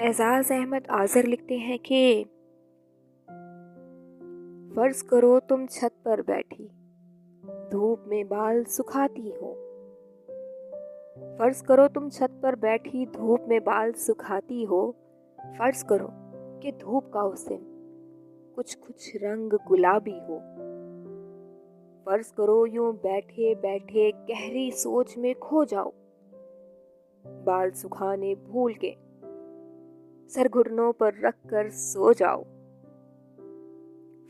اعزاز احمد آذر لکھتے ہیں کہ فرض کرو تم چھت پر بیٹھی دھوپ میں بال سکھاتی ہو۔ فرض کرو تم چھت پر بیٹھی دھوپ میں بال سکھاتی ہو۔ فرض کرو کہ دھوپ کا حسن کچھ رنگ گلابی ہو۔ فرض کرو یوں بیٹھے بیٹھے گہری سوچ میں کھو جاؤ، بال سکھانے بھول کے سر گھٹنوں پر رکھ کر سو جاؤ۔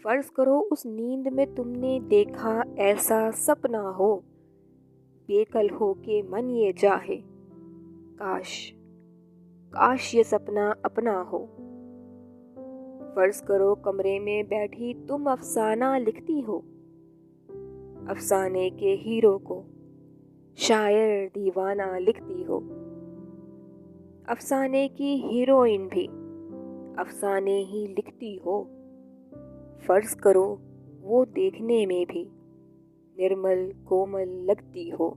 فرض کرو اس نیند میں تم نے دیکھا ایسا سپنا ہو، بے کل ہو کے من یہ چاہے کاش یہ سپنا اپنا ہو۔ فرض کرو کمرے میں بیٹھی تم افسانہ لکھتی ہو، افسانے کے ہیرو کو شاعر دیوانہ لکھتی ہو۔ افسانے کی ہیروئن بھی افسانے ہی لکھتی ہو۔ فرض کرو وہ دیکھنے میں بھی نرمل کومل لگتی ہو۔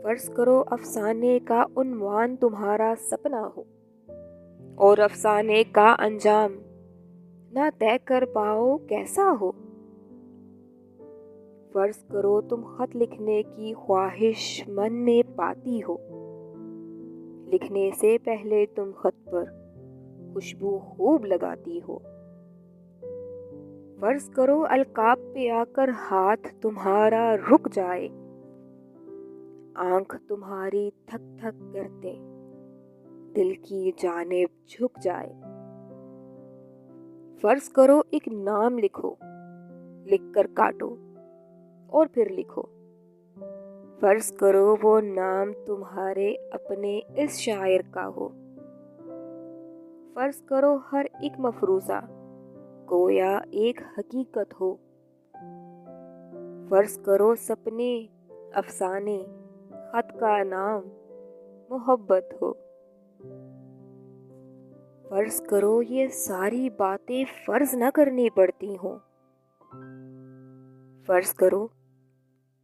فرض کرو افسانے کا عنوان تمہارا سپنا ہو اور افسانے کا انجام نہ طے کر پاؤ کیسا ہو۔ فرض کرو تم خط لکھنے کی خواہش من میں پاتی ہو، لکھنے سے پہلے تم خط پر خوشبو خوب لگاتی ہو۔ فرض کرو القاب پہ آ کر ہاتھ تمہارا رک جائے، آنکھ تمہاری تھک تھک کرتے دل کی جانب جھک جائے۔ فرض کرو ایک نام لکھو، لکھ کر کاٹو اور پھر لکھو۔ فرض کرو وہ نام تمہارے اپنے اس شاعر کا ہو۔ فرض کرو ہر ایک مفروضہ گویا ایک حقیقت ہو۔ فرض کرو سپنے افسانے خط کا نام محبت ہو۔ فرض کرو یہ ساری باتیں فرض نہ کرنی پڑتی ہوں۔ فرض کرو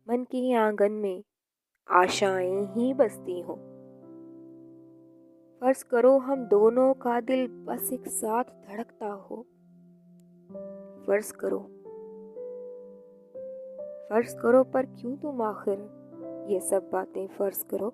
من کے آنگن میں آشائیں ہی بستی ہوں۔ فرض کرو ہم دونوں کا دل بس ایک ساتھ دھڑکتا ہو۔ فرض کرو پر کیوں تم آخر یہ سب باتیں فرض کرو۔